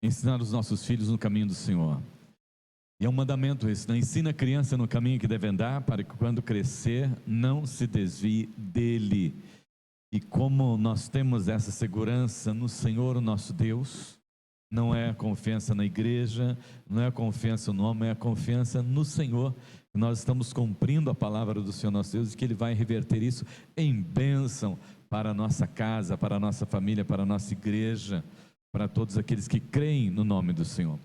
ensinar os nossos filhos no caminho do Senhor. E é um mandamento esse, né? Ensina a criança no caminho que deve andar, para que quando crescer não se desvie dele. E como nós temos essa segurança no Senhor, o nosso Deus, não é a confiança na igreja, não é a confiança no homem, é a confiança no Senhor. Nós estamos cumprindo a palavra do Senhor nosso Deus, e que Ele vai reverter isso em bênção para a nossa casa, para a nossa família, para a nossa igreja, para todos aqueles que creem no nome do Senhor.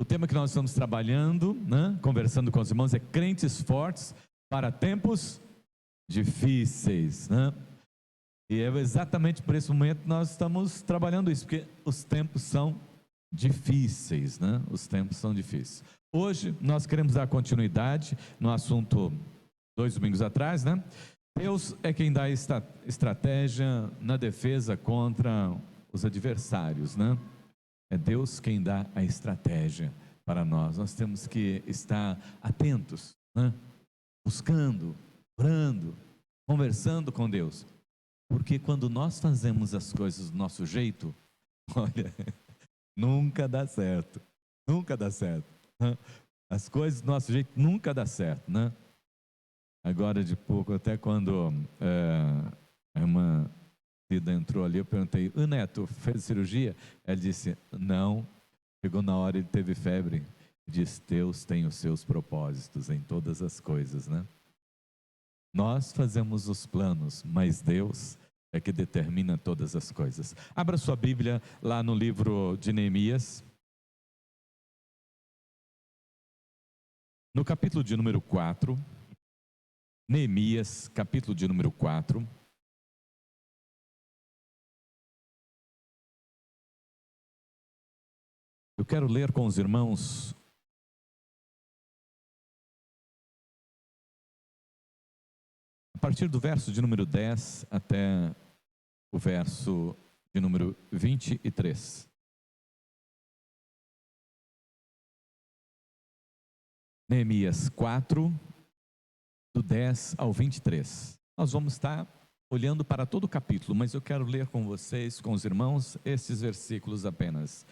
O tema que nós estamos trabalhando, né, conversando com os irmãos, é crentes fortes para tempos difíceis, né? E é exatamente por esse momento que nós estamos trabalhando isso, porque os tempos são difíceis, né? Os tempos são difíceis. Hoje nós queremos dar continuidade no assunto 2 domingos atrás, né? Deus é quem dá estratégia na defesa contra os adversários, né? É Deus quem dá a estratégia para nós. Nós temos que estar atentos, né? Buscando, orando, conversando com Deus. Porque quando nós fazemos as coisas do nosso jeito, olha, nunca dá certo. Nunca dá certo, né? As coisas do nosso jeito nunca dá certo, né? Agora de pouco, até quando a irmã entrou ali, eu perguntei: o Neto fez cirurgia? Ela disse: não. Chegou na hora, ele teve febre. Diz: Deus tem os seus propósitos em todas as coisas, né? Nós fazemos os planos, mas Deus é que determina todas as coisas. Abra sua Bíblia lá no livro de Neemias, no capítulo de número 4. Neemias, capítulo de número 4. Eu quero ler com os irmãos a partir do verso de número 10 até o verso de número 23. Neemias 4, do 10 ao 23. Nós vamos estar olhando para todo o capítulo, mas eu quero ler com vocês, com os irmãos, esses versículos apenas.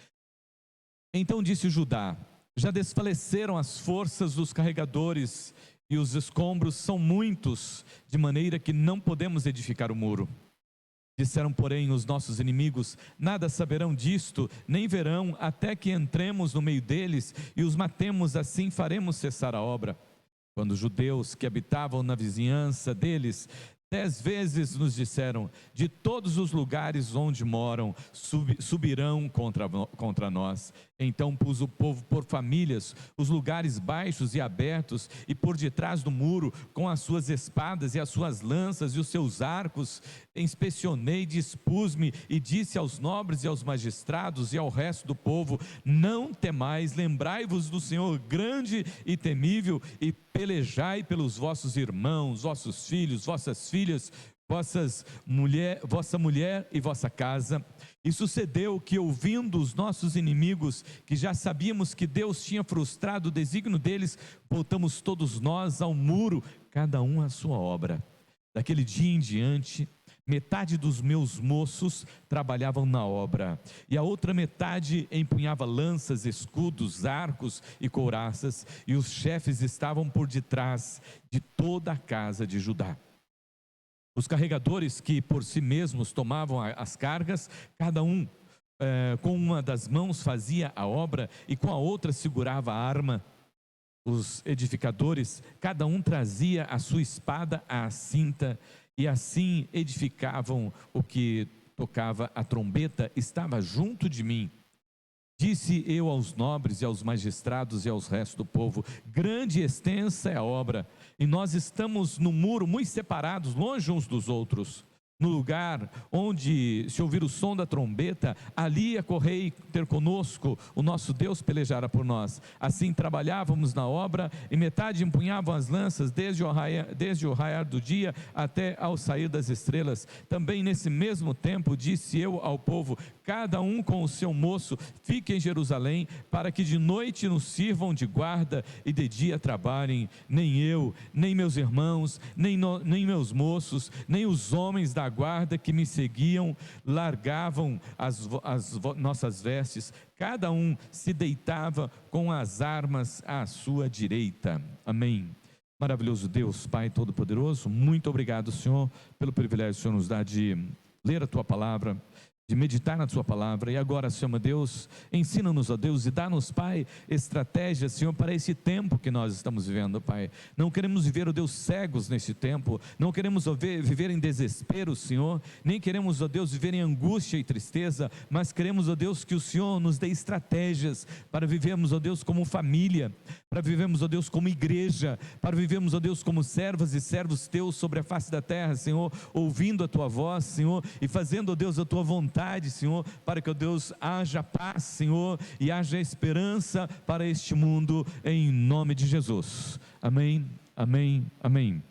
Então disse Judá: já desfaleceram as forças dos carregadores, e os escombros são muitos, de maneira que não podemos edificar o muro. Disseram, porém, os nossos inimigos: nada saberão disto, nem verão, até que entremos no meio deles e os matemos, assim faremos cessar a obra. Quando os judeus que habitavam na vizinhança deles 10 vezes nos disseram: de todos os lugares onde moram, subirão contra nós. Então pus o povo por famílias, os lugares baixos e abertos, e por detrás do muro, com as suas espadas e as suas lanças e os seus arcos. Inspecionei, dispus-me e disse aos nobres e aos magistrados e ao resto do povo: não temais, lembrai-vos do Senhor grande e temível, e pelejai pelos vossos irmãos, vossos filhos, vossas filhas, vossa mulher e vossa casa. E sucedeu que, ouvindo os nossos inimigos, que já sabíamos que Deus tinha frustrado o desígnio deles, voltamos todos nós ao muro, cada um à sua obra. Daquele dia em diante, metade dos meus moços trabalhavam na obra, e a outra metade empunhava lanças, escudos, arcos e couraças, e os chefes estavam por detrás de toda a casa de Judá. Os carregadores, que por si mesmos tomavam as cargas, cada um com uma das mãos fazia a obra e com a outra segurava a arma. Os edificadores, cada um trazia a sua espada à cinta, e assim edificavam. O que tocava a trombeta estava junto de mim. Disse eu aos nobres e aos magistrados e aos restos do povo: grande e extensa é a obra, e nós estamos no muro muito separados, longe uns dos outros. No lugar onde se ouvir o som da trombeta, ali acorrei ter conosco, o nosso Deus pelejará por nós. Assim trabalhávamos na obra, e metade empunhavam as lanças desde o raiar do dia até ao sair das estrelas. Também nesse mesmo tempo disse eu ao povo: cada um com o seu moço fique em Jerusalém, para que de noite nos sirvam de guarda e de dia trabalhem. Nem eu, nem meus irmãos, nem meus moços, nem os homens da retaguarda que me seguiam largavam nossas vestes, cada um se deitava com as armas à sua direita. Amém. Maravilhoso Deus, Pai Todo-Poderoso, muito obrigado, Senhor, pelo privilégio que o Senhor nos dá de ler a Tua Palavra, de meditar na Tua Palavra. E agora, Senhor, meu Deus, ensina-nos, ó Deus, e dá-nos, Pai, estratégias, Senhor, para esse tempo que nós estamos vivendo, Pai. Não queremos viver, ó Deus, cegos nesse tempo, não queremos, ó, viver em desespero, Senhor, nem queremos, ó Deus, viver em angústia e tristeza, mas queremos, ó Deus, que o Senhor nos dê estratégias para vivermos, ó Deus, como família, para vivermos, ó Deus, como igreja, para vivermos, ó Deus, como servas e servos Teus sobre a face da terra, Senhor, ouvindo a Tua voz, Senhor, e fazendo, ó Deus, a Tua vontade, Senhor, para que, ó Deus, haja paz, Senhor, e haja esperança para este mundo, em nome de Jesus. Amém, amém, amém.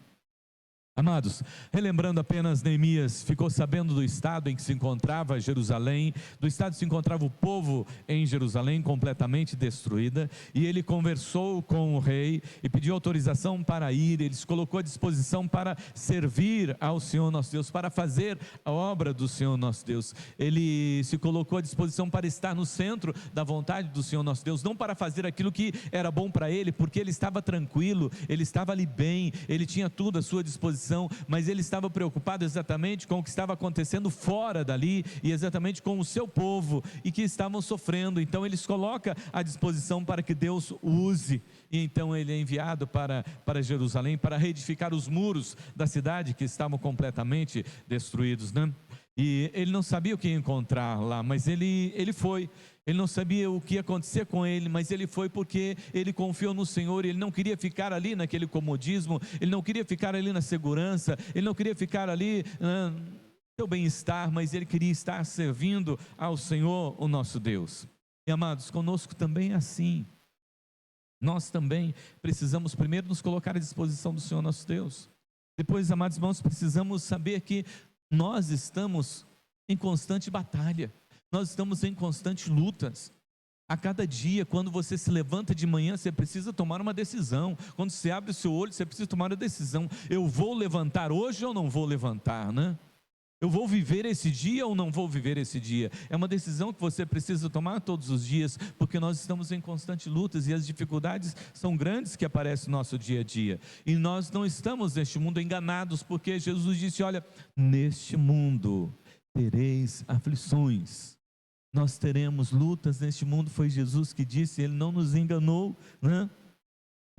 Amados, relembrando apenas, Neemias ficou sabendo do estado em que se encontrava Jerusalém, do estado em que se encontrava o povo em Jerusalém, completamente destruída, e ele conversou com o rei e pediu autorização para ir. Ele se colocou à disposição para servir ao Senhor nosso Deus, para fazer a obra do Senhor nosso Deus. Ele se colocou à disposição para estar no centro da vontade do Senhor nosso Deus, não para fazer aquilo que era bom para ele, porque ele estava tranquilo, ele estava ali bem, ele tinha tudo à sua disposição, mas ele estava preocupado exatamente com o que estava acontecendo fora dali, e exatamente com o seu povo, e que estavam sofrendo. Então ele se coloca à disposição para que Deus o use, e então ele é enviado para Jerusalém, para reedificar os muros da cidade que estavam completamente destruídos, né? E ele não sabia o que ia encontrar lá, mas ele foi. Ele não sabia o que ia acontecer com ele, mas ele foi porque ele confiou no Senhor. Ele não queria ficar ali naquele comodismo, ele não queria ficar ali na segurança, ele não queria ficar ali no seu bem-estar, mas ele queria estar servindo ao Senhor, o nosso Deus. E amados, conosco também é assim. Nós também precisamos primeiro nos colocar à disposição do Senhor nosso Deus. Depois, amados irmãos, precisamos saber que nós estamos em constante batalha, nós estamos em constantes lutas. A cada dia, quando você se levanta de manhã, você precisa tomar uma decisão. Quando você abre o seu olho, você precisa tomar uma decisão. Eu vou levantar hoje ou não vou levantar, né? Eu vou viver esse dia ou não vou viver esse dia? É uma decisão que você precisa tomar todos os dias, porque nós estamos em constantes lutas e as dificuldades são grandes que aparecem no nosso dia a dia. E nós não estamos neste mundo enganados, porque Jesus disse: olha, neste mundo tereis aflições. Nós teremos lutas neste mundo, foi Jesus que disse, ele não nos enganou, né?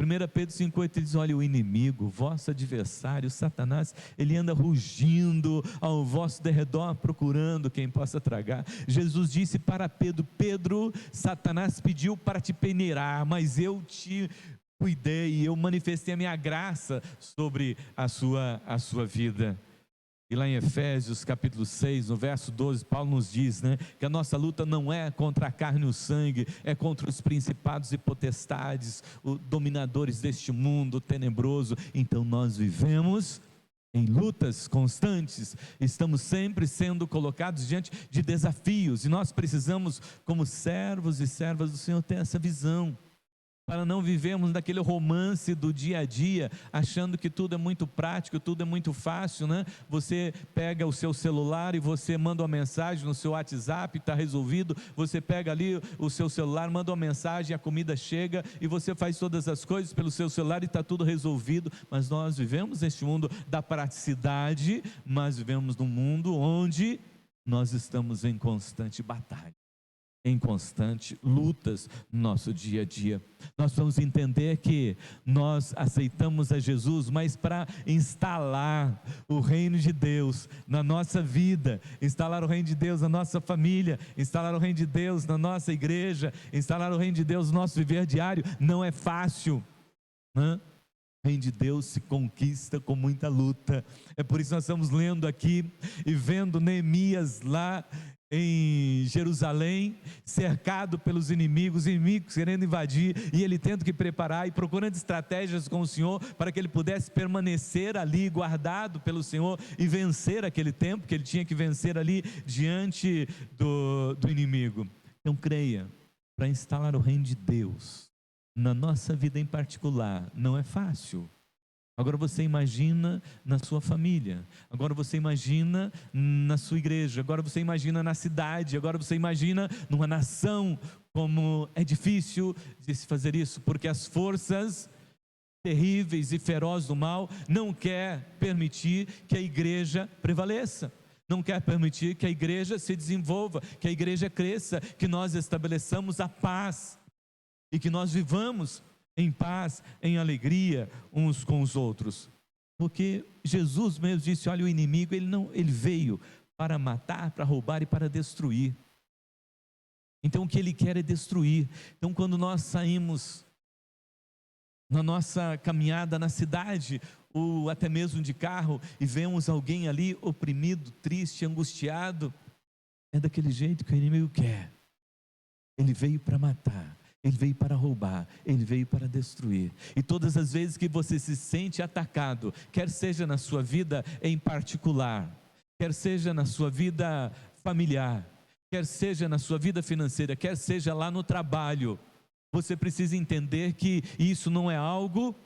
1 Pedro 5,8 ele diz: olha, o inimigo, vosso adversário, Satanás, ele anda rugindo ao vosso derredor, procurando quem possa tragar. Jesus disse para Pedro: Pedro, Satanás pediu para te peneirar, mas eu te cuidei, e eu manifestei a minha graça sobre a sua vida. E lá em Efésios capítulo 6, no verso 12, Paulo nos diz, né, que a nossa luta não é contra a carne e o sangue, é contra os principados e potestades, os dominadores deste mundo tenebroso. Então nós vivemos em lutas constantes, estamos sempre sendo colocados diante de desafios, e nós precisamos, como servos e servas do Senhor, ter essa visão, para não vivermos naquele romance do dia a dia, achando que tudo é muito prático, tudo é muito fácil, né? Você pega o seu celular e você manda uma mensagem no seu WhatsApp, está resolvido. Você pega ali o seu celular, manda uma mensagem, a comida chega, e você faz todas as coisas pelo seu celular e está tudo resolvido. Mas nós vivemos neste mundo da praticidade, mas vivemos num mundo onde nós estamos em constante batalha, em constante lutas no nosso dia a dia. Nós vamos entender que nós aceitamos a Jesus, mas para instalar o reino de Deus na nossa vida, instalar o reino de Deus na nossa família, instalar o reino de Deus na nossa igreja, instalar o reino de Deus no nosso viver diário, não é fácil, né? O reino de Deus se conquista com muita luta. É por isso que nós estamos lendo aqui e vendo Neemias lá em Jerusalém, cercado pelos inimigos querendo invadir, e ele tendo que preparar e procurando estratégias com o Senhor, para que ele pudesse permanecer ali, guardado pelo Senhor, e vencer aquele tempo que ele tinha que vencer ali, diante do inimigo. Então creia, para instalar o reino de Deus na nossa vida em particular, não é fácil. Agora você imagina na sua família, agora você imagina na sua igreja, agora você imagina na cidade, agora você imagina numa nação, como é difícil de se fazer isso, porque as forças terríveis e ferozes do mal não quer permitir que a igreja prevaleça, não quer permitir que a igreja se desenvolva, que a igreja cresça, que nós estabeleçamos a paz e que nós vivamos em paz, em alegria uns com os outros. Porque Jesus mesmo disse: olha, o inimigo ele veio para matar, para roubar e para destruir. Então o que ele quer é destruir. Então quando nós saímos na nossa caminhada na cidade, ou até mesmo de carro, e vemos alguém ali oprimido, triste, angustiado, é daquele jeito que o inimigo quer. Ele veio para matar, ele veio para roubar, ele veio para destruir. E todas as vezes que você se sente atacado, quer seja na sua vida em particular, quer seja na sua vida familiar, quer seja na sua vida financeira, quer seja lá no trabalho, você precisa entender que isso não é algo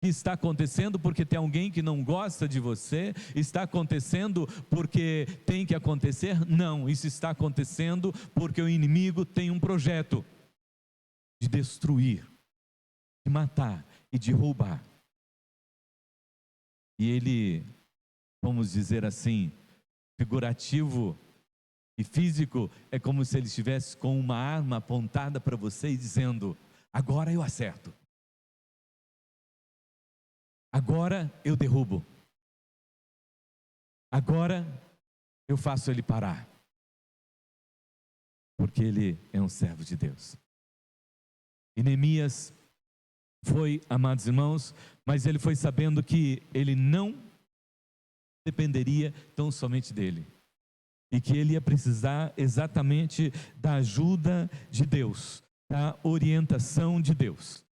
que está acontecendo porque tem alguém que não gosta de você, está acontecendo porque tem que acontecer. Não, isso está acontecendo porque o inimigo tem um projeto de destruir, de matar e de roubar. E ele, vamos dizer assim, figurativo e físico, é como se ele estivesse com uma arma apontada para você e dizendo: agora eu acerto, agora eu derrubo, agora eu faço ele parar, porque ele é um servo de Deus. E Neemias foi, amados irmãos, mas ele foi sabendo que ele não dependeria tão somente dele, e que ele ia precisar exatamente da ajuda de Deus, da orientação de Deus.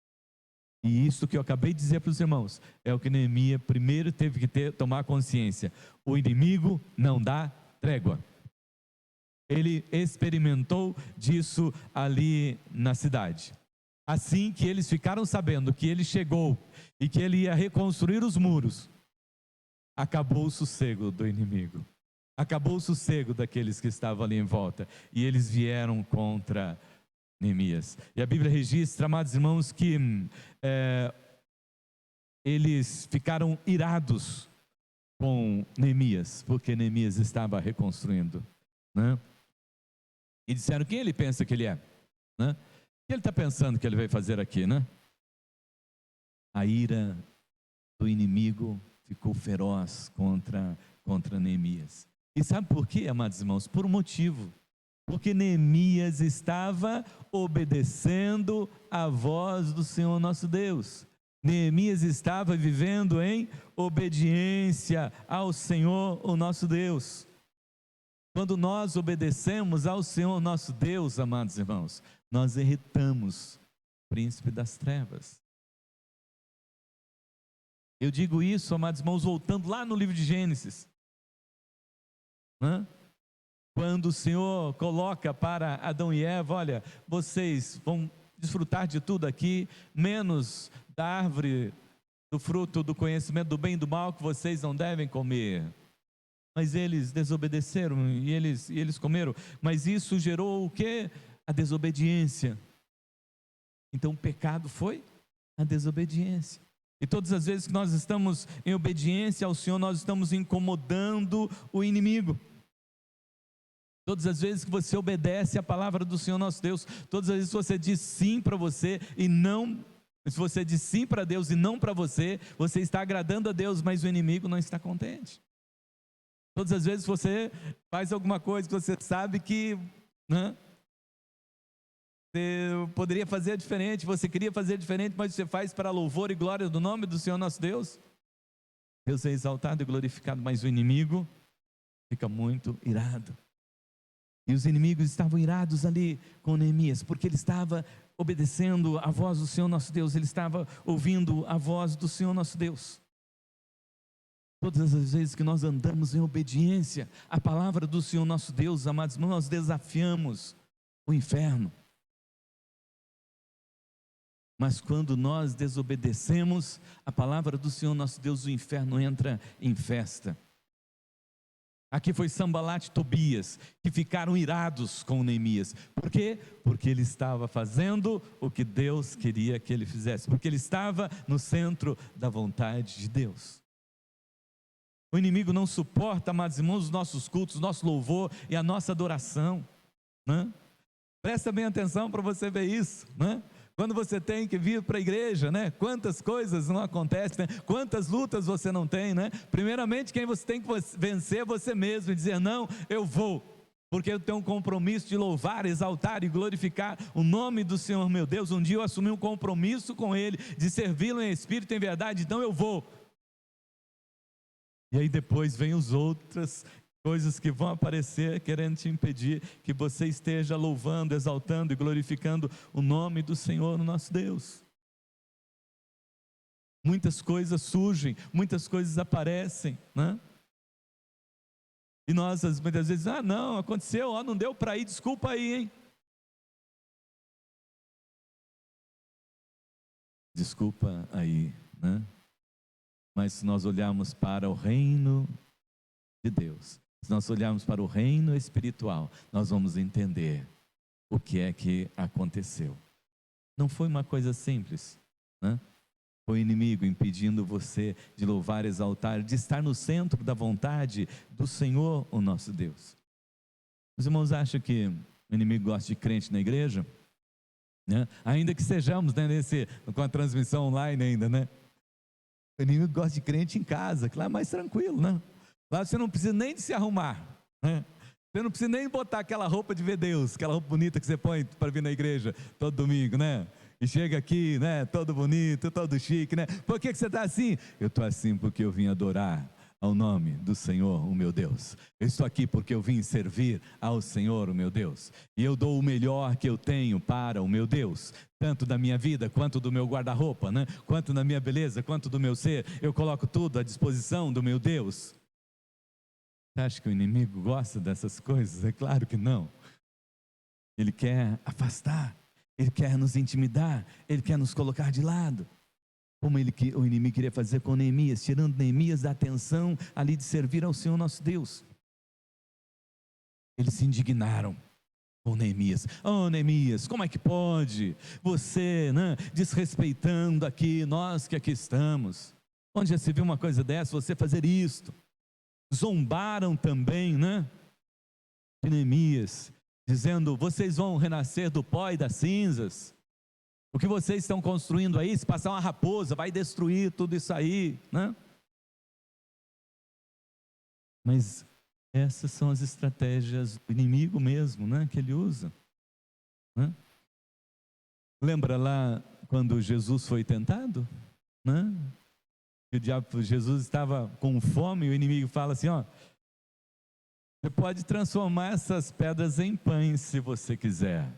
E isso que eu acabei de dizer para os irmãos, é o que Neemias primeiro teve que tomar consciência: o inimigo não dá trégua. Ele experimentou disso ali na cidade. Assim que eles ficaram sabendo que ele chegou e que ele ia reconstruir os muros, acabou o sossego do inimigo, acabou o sossego daqueles que estavam ali em volta, e eles vieram contra Neemias. E a Bíblia registra, amados irmãos, que eles ficaram irados com Neemias, porque Neemias estava reconstruindo, né? E disseram: quem ele pensa que ele é, né? O que ele está pensando que ele vai fazer aqui, né? A ira do inimigo ficou feroz contra Neemias. E sabe por quê, amados irmãos? Por um motivo. Porque Neemias estava obedecendo a voz do Senhor nosso Deus. Neemias estava vivendo em obediência ao Senhor, o nosso Deus. Quando nós obedecemos ao Senhor nosso Deus, amados irmãos, nós irritamos o príncipe das trevas. Eu digo isso, amados irmãos, voltando lá no livro de Gênesis, né? Quando o Senhor coloca para Adão e Eva: olha, vocês vão desfrutar de tudo aqui, menos da árvore do fruto do conhecimento do bem e do mal, que vocês não devem comer. Mas eles desobedeceram e eles comeram. Mas isso gerou o quê? A desobediência. Então o pecado foi a desobediência. E todas as vezes que nós estamos em obediência ao Senhor, nós estamos incomodando o inimigo. Todas as vezes que você obedece à palavra do Senhor nosso Deus, todas as vezes que você diz sim para você e não, se você diz sim para Deus e não para você, você está agradando a Deus, mas o inimigo não está contente. Todas as vezes que você faz alguma coisa que você sabe que, né, você poderia fazer diferente, você queria fazer diferente, mas você faz para louvor e glória do nome do Senhor nosso Deus, Deus é exaltado e glorificado, mas o inimigo fica muito irado. E os inimigos estavam irados ali com Neemias, porque ele estava obedecendo a voz do Senhor nosso Deus, ele estava ouvindo a voz do Senhor nosso Deus. Todas as vezes que nós andamos em obediência à palavra do Senhor nosso Deus, amados irmãos, nós desafiamos o inferno. Mas quando nós desobedecemos a palavra do Senhor nosso Deus, o inferno entra em festa. Aqui foi Sambalat e Tobias, que ficaram irados com Neemias. Por quê? Porque ele estava fazendo o que Deus queria que ele fizesse. Porque ele estava no centro da vontade de Deus. O inimigo não suporta, amados irmãos, os nossos cultos, nosso louvor e a nossa adoração, né? Presta bem atenção para você ver isso, né? Quando você tem que vir para a igreja, né? Quantas coisas não acontecem, né? Quantas lutas você não tem, né? Primeiramente, quem você tem que vencer é você mesmo e dizer: não, eu vou, porque eu tenho um compromisso de louvar, exaltar e glorificar o nome do Senhor meu Deus. Um dia eu assumi um compromisso com Ele, de servi-lo em espírito e em verdade, então eu vou. E aí depois vem as outras coisas que vão aparecer querendo te impedir que você esteja louvando, exaltando e glorificando o nome do Senhor, nosso Deus. Muitas coisas surgem, muitas coisas aparecem, né? E nós muitas vezes, não, aconteceu, não deu para ir, desculpa aí, hein? Desculpa aí, né? Mas se nós olharmos para o reino de Deus, se nós olharmos para o reino espiritual, nós vamos entender o que é que aconteceu. Não foi uma coisa simples, né? Foi o inimigo impedindo você de louvar, exaltar, de estar no centro da vontade do Senhor, o nosso Deus. Os irmãos acham que o inimigo gosta de crente na igreja? Né? Ainda que sejamos, né, com a transmissão online ainda, né? O inimigo gosta de crente em casa, que lá é mais tranquilo, né? Lá você não precisa nem de se arrumar, né? Você não precisa nem botar aquela roupa de ver Deus, aquela roupa bonita que você põe para vir na igreja todo domingo, né? E chega aqui, né, todo bonito, todo chique, né? Por que você está assim? Eu estou assim porque eu vim adorar ao nome do Senhor, o meu Deus. Eu estou aqui porque eu vim servir ao Senhor, o meu Deus. E eu dou o melhor que eu tenho para o meu Deus, tanto da minha vida, quanto do meu guarda-roupa, né? Quanto da minha beleza, quanto do meu ser. Eu coloco tudo à disposição do meu Deus. Você acha que o inimigo gosta dessas coisas? É claro que não. Ele quer afastar, ele quer nos intimidar, ele quer nos colocar de lado. Como o inimigo queria fazer com Neemias, tirando Neemias da atenção ali de servir ao Senhor nosso Deus. Eles se indignaram com Neemias. Oh, Neemias, como é que pode? Você, né, desrespeitando aqui, nós que aqui estamos. Onde já se viu uma coisa dessa, você fazer isto? Zombaram também, né, de Neemias, dizendo: vocês vão renascer do pó e das cinzas. O que vocês estão construindo aí, se passar uma raposa, vai destruir tudo isso aí, né? Mas essas são as estratégias do inimigo mesmo, né, que ele usa, né? Lembra lá quando Jesus foi tentado, né? Jesus estava com fome e o inimigo fala assim: ó, você pode transformar essas pedras em pães se você quiser.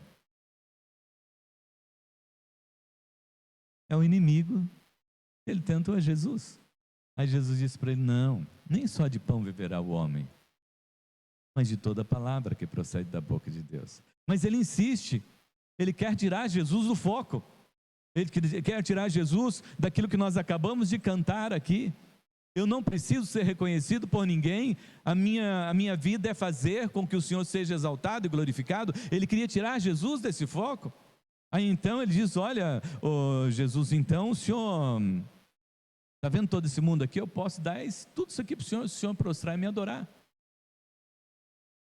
É o inimigo, ele tentou a Jesus. Aí Jesus disse para ele: não, nem só de pão viverá o homem, mas de toda palavra que procede da boca de Deus. Mas ele insiste, ele quer tirar Jesus do foco, ele quer tirar Jesus daquilo que nós acabamos de cantar aqui. Eu não preciso ser reconhecido por ninguém, a minha vida é fazer com que o Senhor seja exaltado e glorificado. Ele queria tirar Jesus desse foco. Aí então ele diz: olha, Jesus, então o Senhor está vendo todo esse mundo aqui? Eu posso dar tudo isso aqui para o Senhor, se o Senhor prostrar e me adorar.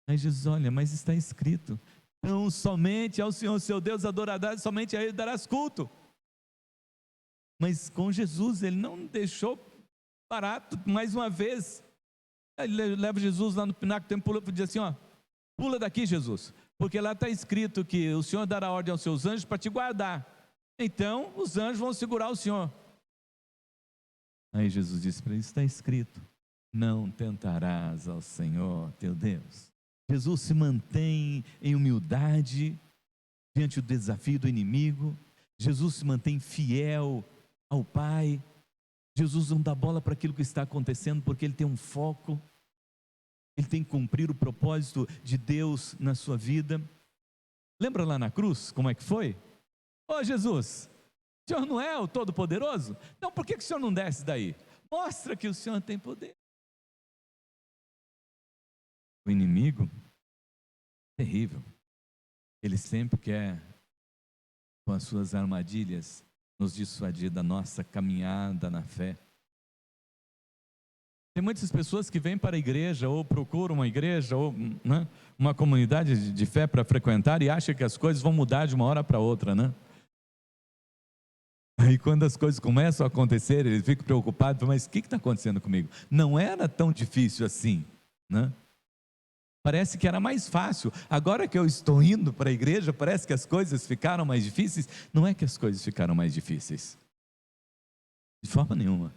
Aí Jesus: olha, mas está escrito, então somente ao Senhor seu Deus adorarás, somente a Ele darás culto. Mas com Jesus ele não deixou barato, mais uma vez. Ele leva Jesus lá no pináculo do templo e diz assim: ó, pula daqui, Jesus, porque lá está escrito que o Senhor dará ordem aos seus anjos para te guardar, então os anjos vão segurar o Senhor. Aí Jesus disse para ele: está escrito, não tentarás ao Senhor teu Deus. Jesus se mantém em humildade diante do desafio do inimigo. Jesus se mantém fiel ao Pai. Jesus não dá bola para aquilo que está acontecendo, porque ele tem um foco, ele tem que cumprir o propósito de Deus na sua vida. Lembra lá na cruz como é que foi? Ô Jesus, O Senhor não é o Todo-Poderoso? Então por que o Senhor não desce daí? Mostra que o Senhor tem poder. O inimigo, terrível, ele sempre quer, com as suas armadilhas, nos dissuadir da nossa caminhada na fé. Tem muitas pessoas que vêm para a igreja, ou procuram uma igreja, ou né, uma comunidade de fé para frequentar, e acham que as coisas vão mudar de uma hora para outra, né? Aí quando as coisas começam a acontecer, eles ficam preocupados, mas o que está acontecendo comigo? Não era tão difícil assim, né? Parece que era mais fácil. Agora que eu estou indo para a igreja, parece que as coisas ficaram mais difíceis. Não é que as coisas ficaram mais difíceis, de forma nenhuma.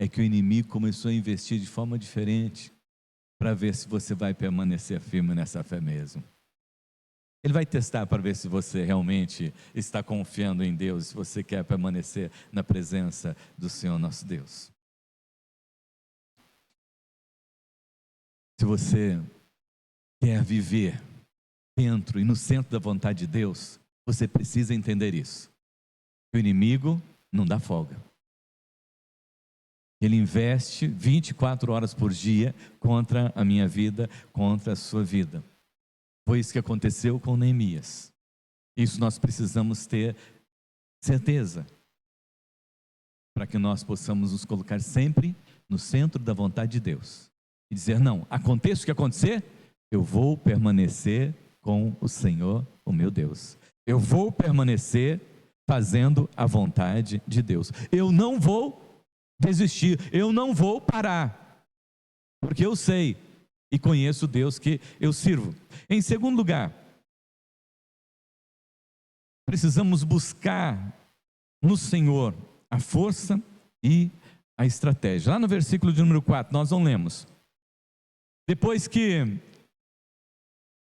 É que o inimigo começou a investir de forma diferente, para ver se você vai permanecer firme nessa fé mesmo. Ele vai testar para ver se você realmente está confiando em Deus, se você quer permanecer na presença do Senhor nosso Deus. Se você quer viver dentro e no centro da vontade de Deus, você precisa entender isso. O inimigo não dá folga. Ele investe 24 horas por dia contra a minha vida, contra a sua vida. Foi isso que aconteceu com Neemias. Isso nós precisamos ter certeza, para que nós possamos nos colocar sempre no centro da vontade de Deus. E dizer, não, aconteça o que acontecer, eu vou permanecer com o Senhor, o meu Deus. Eu vou permanecer fazendo a vontade de Deus. Eu não vou desistir, eu não vou parar, porque eu sei e conheço o Deus que eu sirvo. Em segundo lugar, precisamos buscar no Senhor a força e a estratégia. Lá no versículo de número 4, nós não lemos. Depois que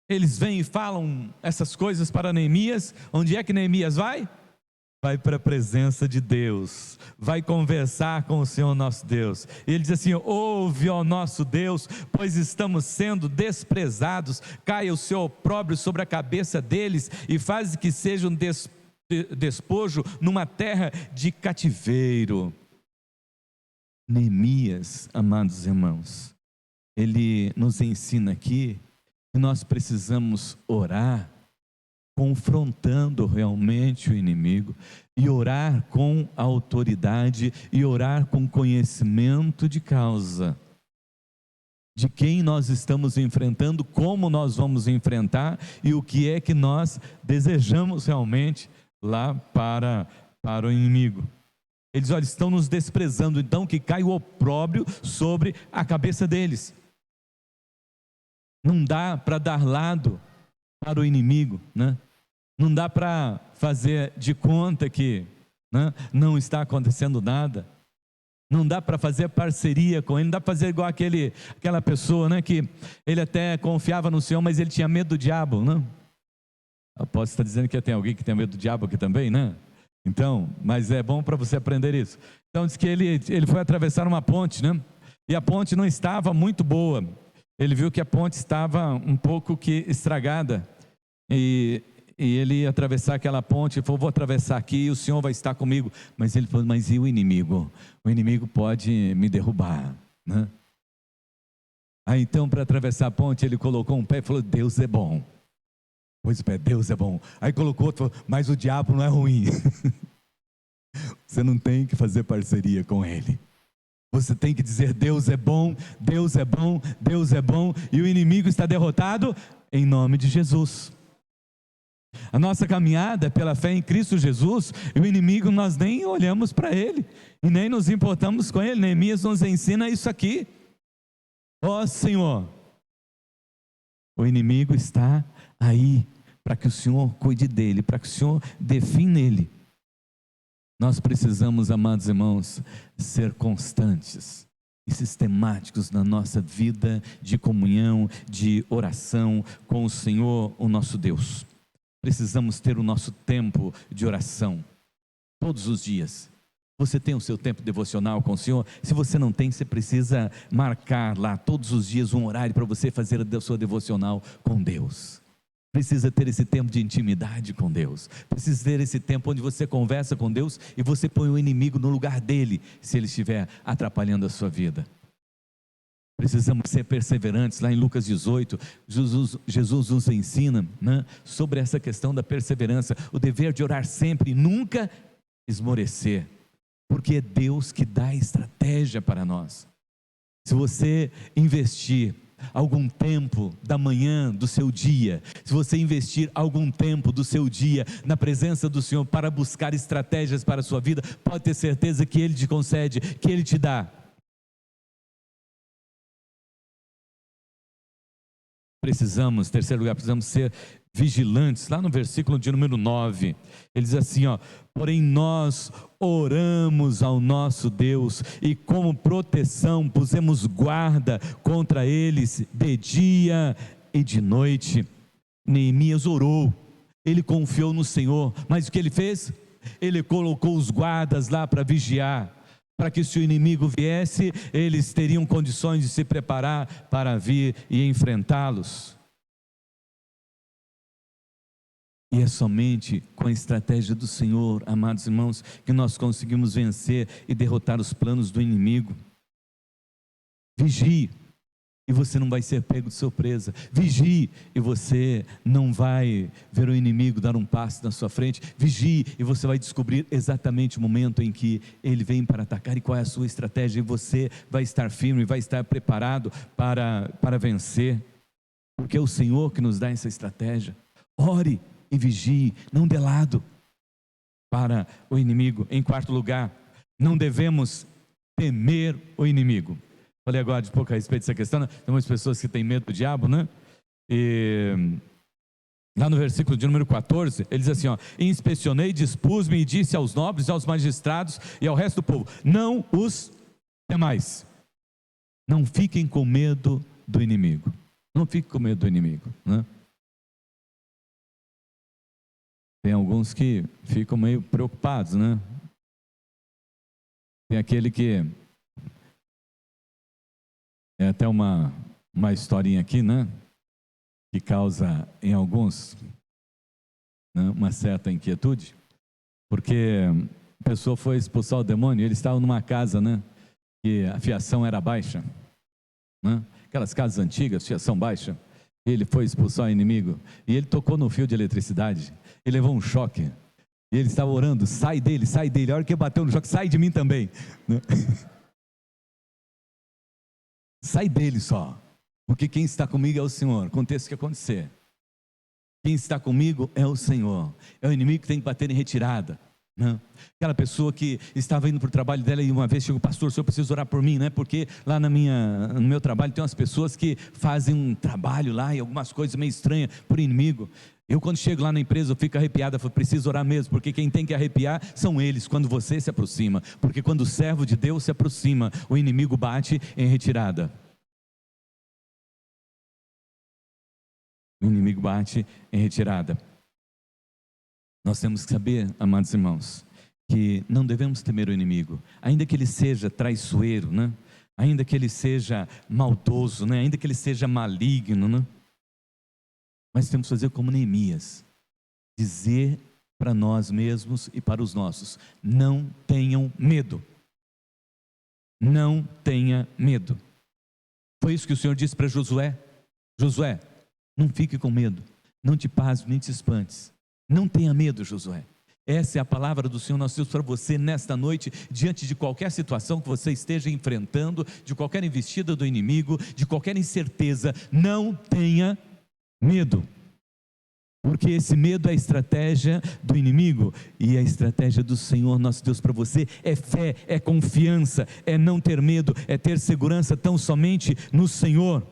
eles vêm e falam essas coisas para Neemias, onde é que Neemias vai? Vai para a presença de Deus, vai conversar com o Senhor nosso Deus. E ele diz assim, ouve, ó nosso Deus, pois estamos sendo desprezados, caia o seu opróbrio sobre a cabeça deles, e faz que seja um despojo numa terra de cativeiro. Neemias, amados irmãos, ele nos ensina aqui que nós precisamos orar, confrontando realmente o inimigo, e orar com autoridade, e orar com conhecimento de causa, de quem nós estamos enfrentando, como nós vamos enfrentar, e o que é que nós desejamos realmente lá para o inimigo. Eles, olha, estão nos desprezando, então que cai o opróbrio sobre a cabeça deles. Não dá para dar lado para o inimigo, né? Não dá para fazer de conta que, né, não está acontecendo nada. Não dá para fazer parceria com ele, não dá para fazer igual aquela pessoa, né, que ele até confiava no Senhor, mas ele tinha medo do diabo, né? Eu posso estar dizendo que tem alguém que tem medo do diabo aqui também, né? Então, mas é bom para você aprender isso. Então diz que ele foi atravessar uma ponte, né? E a ponte não estava muito boa. Ele viu que a ponte estava um pouco que estragada, e ele ia atravessar aquela ponte, ele falou, vou atravessar aqui e o Senhor vai estar comigo. Mas ele falou, mas e o inimigo? O inimigo pode me derrubar, né? Aí então, para atravessar a ponte, ele colocou um pé e falou, Deus é bom. Pois o pé, Deus é bom. Aí colocou outro, falou, mas o diabo não é ruim. Você não tem que fazer parceria com ele. Você tem que dizer, Deus é bom, Deus é bom, Deus é bom, e o inimigo está derrotado em nome de Jesus. A nossa caminhada é pela fé em Cristo Jesus, e o inimigo nós nem olhamos para ele, e nem nos importamos com ele. Neemias nos ensina isso aqui. Ó Senhor, o inimigo está aí, para que o Senhor cuide dele, para que o Senhor defina ele. Nós precisamos, amados irmãos, ser constantes e sistemáticos na nossa vida de comunhão, de oração com o Senhor, o nosso Deus. Precisamos ter o nosso tempo de oração, todos os dias. Você tem o seu tempo devocional com o Senhor? Se você não tem, você precisa marcar lá todos os dias um horário para você fazer a sua devocional com Deus. precisa ter esse tempo de intimidade com Deus, precisa ter esse tempo onde você conversa com Deus e você põe o inimigo no lugar dele, se ele estiver atrapalhando a sua vida. Precisamos ser perseverantes. Lá em Lucas 18, Jesus nos ensina, né, sobre essa questão da perseverança, o dever de orar sempre e nunca esmorecer, porque é Deus que dá estratégia para nós. Se você investir algum tempo da manhã do seu dia, se você investir algum tempo do seu dia na presença do Senhor para buscar estratégias para a sua vida, pode ter certeza que Ele te concede, que Ele te dá. Precisamos, em terceiro lugar, precisamos ser vigilantes. Lá no versículo de número 9, ele diz assim, porém nós oramos ao nosso Deus e como proteção pusemos guarda contra eles de dia e de noite. Neemias orou, ele confiou no Senhor, mas o que ele fez? Ele colocou os guardas lá para vigiar, para que se o inimigo viesse, eles teriam condições de se preparar para vir e enfrentá-los. E é somente com a estratégia do Senhor, amados irmãos, que nós conseguimos vencer e derrotar os planos do inimigo. Vigie, e você não vai ser pego de surpresa. Vigie, e você não vai ver o inimigo dar um passo na sua frente. Vigie, e você vai descobrir exatamente o momento em que ele vem para atacar e qual é a sua estratégia, e você vai estar firme, vai estar preparado para vencer, porque é o Senhor que nos dá essa estratégia. Ore e vigie, não dê lado para o inimigo. Em quarto lugar, não devemos temer o inimigo. Falei agora de pouco a respeito dessa questão, né? Tem umas pessoas que têm medo do diabo, né? E lá no versículo de número 14, ele diz assim, inspecionei, dispus-me e disse aos nobres, aos magistrados e ao resto do povo, não os temais. Não fiquem com medo do inimigo. Não fiquem com medo do inimigo, né? Tem alguns que ficam meio preocupados, né? Tem aquele que... É até uma historinha aqui, né? Que causa em alguns, né, uma certa inquietude, porque a pessoa foi expulsar o demônio, ele estava numa casa, né? Que a fiação era baixa, né? Aquelas casas antigas, fiação baixa. Ele foi expulsar o inimigo e ele tocou no fio de eletricidade. Ele levou um choque. E ele estava orando, sai dele, sai dele. A hora que ele bateu no choque, sai de mim também, né? Sai dele só, porque quem está comigo é o Senhor. Aconteça o que acontecer, quem está comigo é o Senhor. É o inimigo que tem que bater em retirada, né? Aquela pessoa que estava indo para o trabalho dela e uma vez chegou, pastor, o senhor precisa orar por mim, né? Porque lá no meu trabalho tem umas pessoas que fazem um trabalho lá e algumas coisas meio estranhas por inimigo. Eu quando chego lá na empresa eu fico arrepiado, eu falo, preciso orar mesmo, porque quem tem que arrepiar são eles, quando você se aproxima, porque quando o servo de Deus se aproxima, o inimigo bate em retirada. O inimigo bate em retirada. Nós temos que saber, amados irmãos, que não devemos temer o inimigo, ainda que ele seja traiçoeiro, né? Ainda que ele seja maldoso, né? Ainda que ele seja maligno, né? Mas temos que fazer como Neemias, dizer para nós mesmos e para os nossos, não tenham medo, não tenha medo. Foi isso que o Senhor disse para Josué. Josué, não fique com medo, não te pasme, nem te espantes, não tenha medo, Josué. Essa é a palavra do Senhor nosso Deus para você nesta noite, diante de qualquer situação que você esteja enfrentando, de qualquer investida do inimigo, de qualquer incerteza, não tenha medo, porque esse medo é a estratégia do inimigo, e a estratégia do Senhor nosso Deus para você é fé, é confiança, é não ter medo, é ter segurança tão somente no Senhor.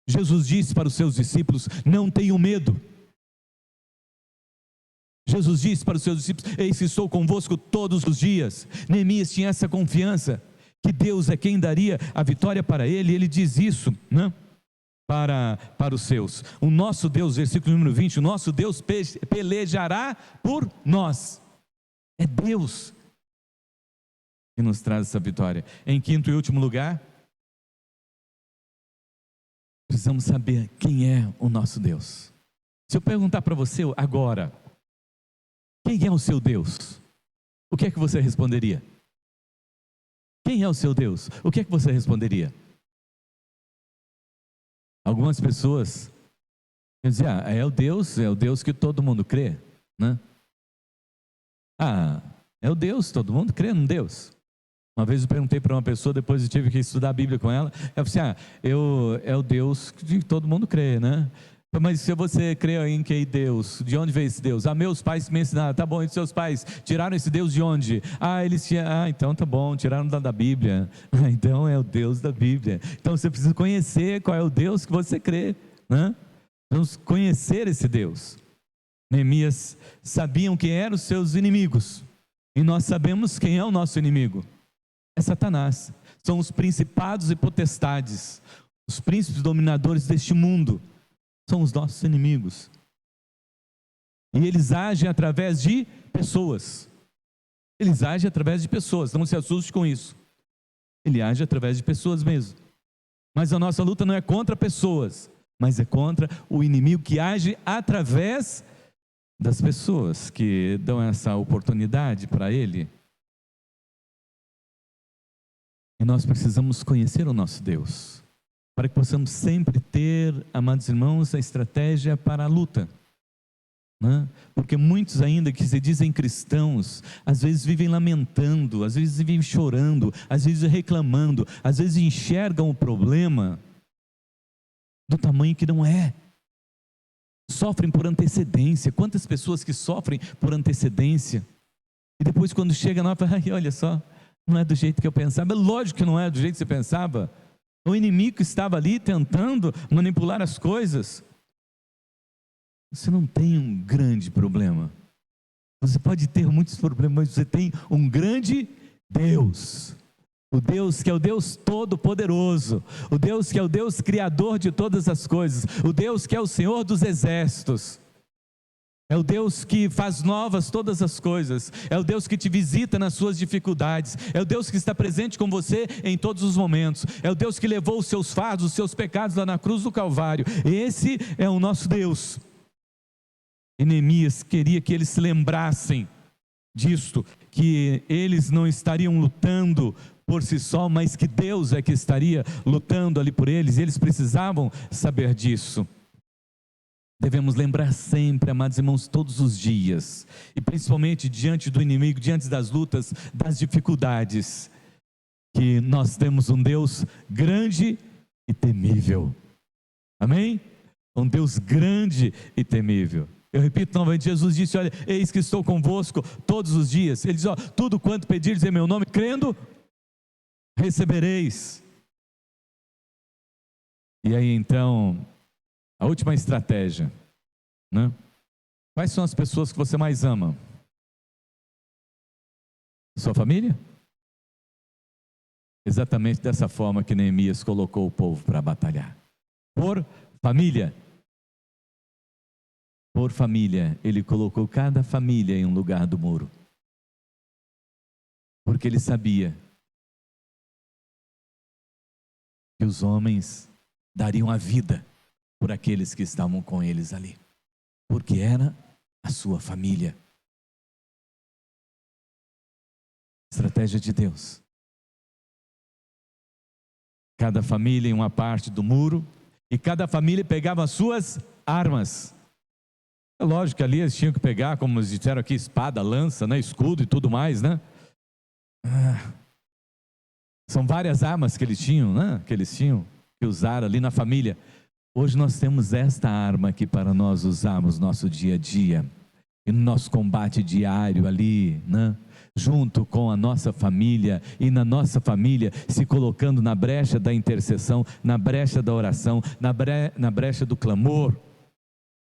Jesus disse para os seus discípulos, não tenham medo. Jesus disse para os seus discípulos, eis que estou convosco todos os dias. Neemias tinha essa confiança, que Deus é quem daria a vitória para ele, e ele diz isso, né? Para os seus. O nosso Deus, versículo número 20, o nosso Deus pelejará por nós. É Deus que nos traz essa vitória. Em quinto e último lugar, precisamos saber quem é o nosso Deus. Se eu perguntar para você agora, quem é o seu Deus? O que é que você responderia? Quem é o seu Deus? O que é que você responderia? Algumas pessoas dizem, é o Deus que todo mundo crê, né? É o Deus, todo mundo crê num Deus. Uma vez eu perguntei para uma pessoa, depois eu tive que estudar a Bíblia com ela, ela falou assim, é o Deus que todo mundo crê, né? Mas se você crê em que Deus, de onde veio esse Deus? Meus pais me ensinaram. Tá bom, e seus pais tiraram esse Deus de onde? Então tá bom, tiraram da Bíblia. Então é o Deus da Bíblia. Então você precisa conhecer qual é o Deus que você crê, né? Vamos conhecer esse Deus. Neemias sabiam quem eram os seus inimigos, e nós sabemos quem é o nosso inimigo. É Satanás. São os principados e potestades, os príncipes dominadores deste mundo. São os nossos inimigos. E eles agem através de pessoas. Eles agem através de pessoas. Não se assuste com isso. Ele age através de pessoas mesmo. Mas a nossa luta não é contra pessoas, mas é contra o inimigo que age através das pessoas que dão essa oportunidade para ele. E nós precisamos conhecer o nosso Deus, para que possamos sempre ter, amados irmãos, a estratégia para a luta, né? Porque muitos ainda que se dizem cristãos, às vezes vivem lamentando, às vezes vivem chorando, às vezes reclamando, às vezes enxergam o problema do tamanho que não é. Sofrem por antecedência. Quantas pessoas que sofrem por antecedência, e depois quando chega lá, fala, olha só, não é do jeito que eu pensava. Lógico que não é do jeito que você pensava. O inimigo estava ali tentando manipular as coisas. Você não tem um grande problema. Você pode ter muitos problemas, mas você tem um grande Deus. O Deus que é o Deus Todo-Poderoso. O Deus que é o Deus Criador de todas as coisas. O Deus que é o Senhor dos Exércitos. É o Deus que faz novas todas as coisas. É o Deus que te visita nas suas dificuldades. É o Deus que está presente com você em todos os momentos. É o Deus que levou os seus fardos, os seus pecados lá na cruz do Calvário. Esse é o nosso Deus. E Neemias queria que eles se lembrassem disto, que eles não estariam lutando por si só, mas que Deus é que estaria lutando ali por eles. E eles precisavam saber disso. Devemos lembrar sempre, amados irmãos, todos os dias, e principalmente diante do inimigo, diante das lutas, das dificuldades, que nós temos um Deus grande e temível. Amém? Um Deus grande e temível. Eu repito novamente, Jesus disse, olha, eis que estou convosco todos os dias. Ele diz, tudo quanto pedirdes em meu nome, crendo, recebereis. E aí então, a última estratégia, né? Quais são as pessoas que você mais ama? Sua família? Exatamente dessa forma que Neemias colocou o povo para batalhar. Por família. Por família. Ele colocou cada família em um lugar do muro. Porque ele sabia que os homens dariam a vida por aqueles que estavam com eles ali, porque era a sua família. Estratégia de Deus. Cada família em uma parte do muro, e cada família pegava as suas armas. É lógico que ali eles tinham que pegar, como eles disseram aqui, espada, lança, né, escudo e tudo mais, né? São várias armas que eles tinham, né? Que eles tinham que usar ali na família. Hoje nós temos esta arma aqui para nós usarmos no nosso dia a dia, e no nosso combate diário ali, né? Junto com a nossa família, e na nossa família se colocando na brecha da intercessão, na brecha da oração, na brecha do clamor,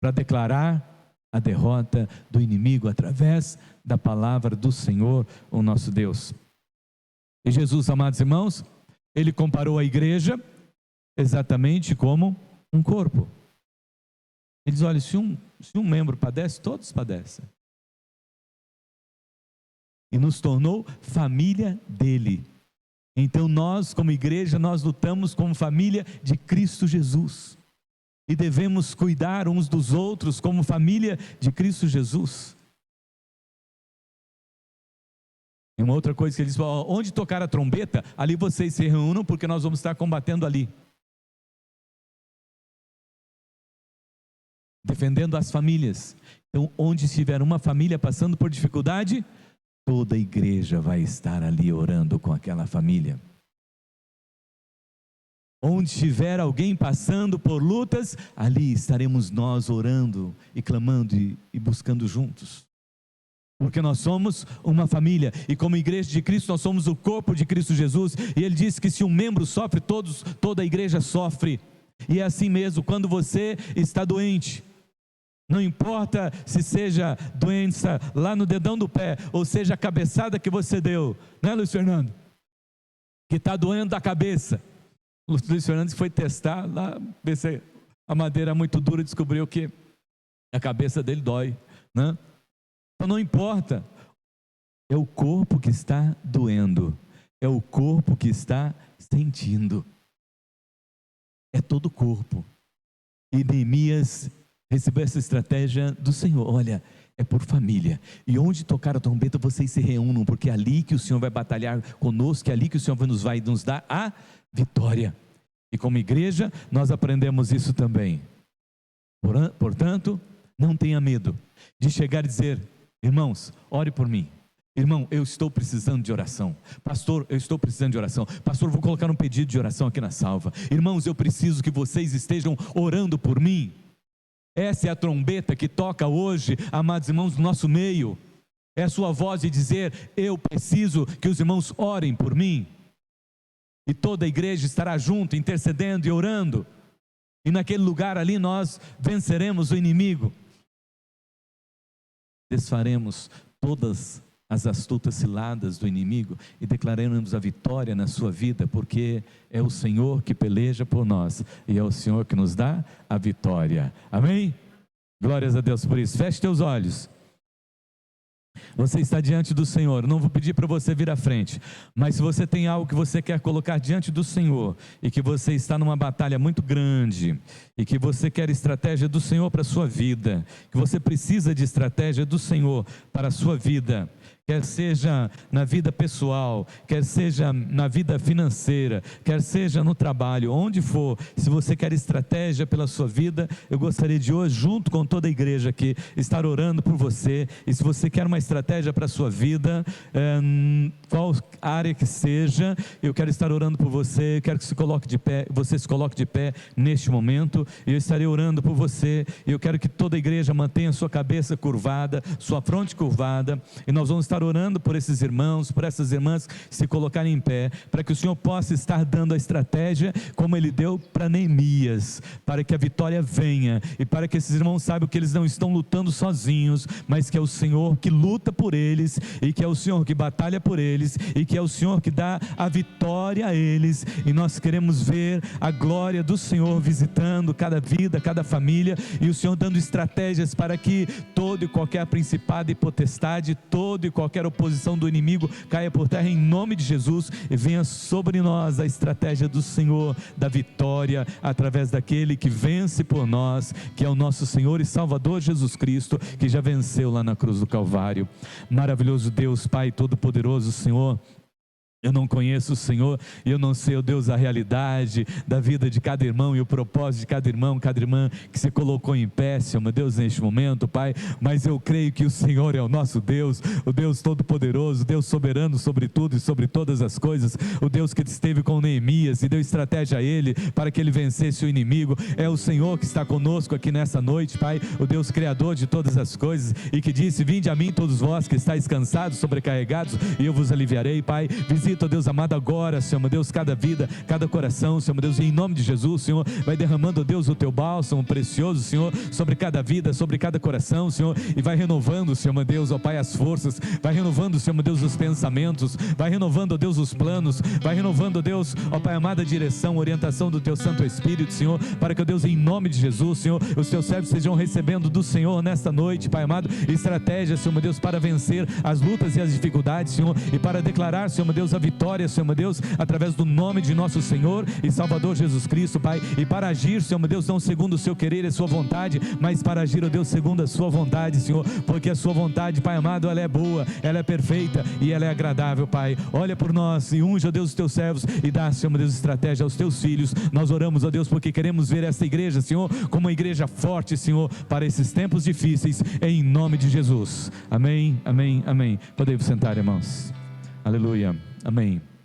para declarar a derrota do inimigo através da palavra do Senhor, o nosso Deus. E Jesus, amados irmãos, ele comparou a igreja exatamente como um corpo. Ele diz, olha, se um membro padece, todos padecem. E nos tornou família dele. Então nós, como igreja, nós lutamos como família de Cristo Jesus. e devemos cuidar uns dos outros como família de Cristo Jesus. E uma outra coisa que ele diz: onde tocar a trombeta, ali vocês se reúnam, porque nós vamos estar combatendo ali, defendendo as famílias. Então, onde estiver uma família passando por dificuldade, toda a igreja vai estar ali orando com aquela família. Onde estiver alguém passando por lutas, ali estaremos nós orando e clamando e buscando juntos. Porque nós somos uma família, e como igreja de Cristo, nós somos o corpo de Cristo Jesus, e ele disse que se um membro sofre, toda a igreja sofre. E é assim mesmo, quando você está doente, não importa se seja doença lá no dedão do pé, ou seja a cabeçada que você deu, né, Luiz Fernando? Que está doendo da cabeça. O Luiz Fernando foi testar lá, ver se a madeira é muito dura, e descobriu que a cabeça dele dói, né? Então não importa, é o corpo que está doendo, é o corpo que está sentindo, é todo o corpo. E Neemias recebeu essa estratégia do Senhor: olha, é por família, e onde tocar a trombeta vocês se reúnam, porque é ali que o Senhor vai batalhar conosco, é ali que o Senhor vai nos dar a vitória. E como igreja nós aprendemos isso também. Portanto, não tenha medo de chegar e dizer: irmãos, ore por mim. Irmão, eu estou precisando de oração. Pastor, eu estou precisando de oração. Pastor, vou colocar um pedido de oração aqui na salva. Irmãos, eu preciso que vocês estejam orando por mim. Essa é a trombeta que toca hoje, amados irmãos, no nosso meio. É a sua voz de dizer: eu preciso que os irmãos orem por mim. E toda a igreja estará junto, intercedendo e orando. E naquele lugar ali nós venceremos o inimigo. Desfaremos todas as astutas ciladas do inimigo e declararemos a vitória na sua vida, porque é o Senhor que peleja por nós e é o Senhor que nos dá a vitória. Amém? Glórias a Deus por isso. Feche teus olhos. Você está diante do Senhor. Não vou pedir para você vir à frente, mas se você tem algo que você quer colocar diante do Senhor, e que você está numa batalha muito grande, e que você quer estratégia do Senhor para a sua vida, que você precisa de estratégia do Senhor para a sua vida, quer seja na vida pessoal, quer seja na vida financeira, quer seja no trabalho, onde for, se você quer estratégia pela sua vida, eu gostaria de hoje, junto com toda a igreja aqui, estar orando por você. E se você quer uma estratégia para a sua vida, qual área que seja, eu quero estar orando por você. Eu quero que você se coloque de pé neste momento, e eu estarei orando por você. Eu quero que toda a igreja mantenha sua cabeça curvada, sua fronte curvada, e nós vamos estar orando por esses irmãos, por essas irmãs se colocarem em pé, para que o Senhor possa estar dando a estratégia como Ele deu para Neemias, para que a vitória venha, e para que esses irmãos saibam que eles não estão lutando sozinhos, mas que é o Senhor que luta por eles, e que é o Senhor que batalha por eles, e que é o Senhor que dá a vitória a eles. E nós queremos ver a glória do Senhor visitando cada vida, cada família, e o Senhor dando estratégias para que todo e qualquer principado e potestade, todo e qualquer oposição do inimigo caia por terra em nome de Jesus, e venha sobre nós a estratégia do Senhor, da vitória, através daquele que vence por nós, que é o nosso Senhor e Salvador Jesus Cristo, que já venceu lá na cruz do Calvário. Maravilhoso Deus, Pai Todo-Poderoso, Senhor, eu não conheço o Senhor, e eu não sei, ó Deus, a realidade da vida de cada irmão e o propósito de cada irmão, cada irmã que se colocou em pé, Senhor, meu Deus, neste momento, Pai, mas eu creio que o Senhor é o nosso Deus, o Deus Todo-Poderoso, o Deus soberano sobre tudo e sobre todas as coisas, o Deus que esteve com Neemias e deu estratégia a ele para que ele vencesse o inimigo. É o Senhor que está conosco aqui nessa noite, Pai, o Deus Criador de todas as coisas, e que disse: vinde a mim todos vós que estáis cansados, sobrecarregados, e eu vos aliviarei. Pai, visita, ó Deus amado, agora, Senhor, meu Deus, cada vida, cada coração, Senhor, meu Deus, e em nome de Jesus, Senhor, vai derramando, ó Deus, o teu bálsamo precioso, Senhor, sobre cada vida, sobre cada coração, Senhor, e vai renovando, Senhor, meu Deus, ó Pai, as forças, vai renovando, Senhor, meu Deus, os pensamentos, vai renovando, ó Deus, os planos, vai renovando, ó Deus, ó Pai amado, a direção, orientação do teu Santo Espírito, Senhor, para que, ó Deus, em nome de Jesus, Senhor, os teus servos sejam recebendo do Senhor nesta noite, Pai amado, estratégias, Senhor, meu Deus, para vencer as lutas e as dificuldades, Senhor, e para declarar, Senhor, meu Deus, a vitória, Senhor meu Deus, através do nome de nosso Senhor e Salvador Jesus Cristo, Pai, e para agir, Senhor meu Deus, não segundo o seu querer e a sua vontade, mas para agir, ó Deus, segundo a sua vontade, Senhor, porque a sua vontade, Pai amado, ela é boa, ela é perfeita e ela é agradável, Pai. Olha por nós e unge, ó Deus, os teus servos e dá, Senhor meu Deus, estratégia aos teus filhos. Nós oramos, ó Deus, porque queremos ver esta igreja, Senhor, como uma igreja forte, Senhor, para esses tempos difíceis, em nome de Jesus. Amém, amém, amém. Podemos sentar, irmãos. Aleluia, amém.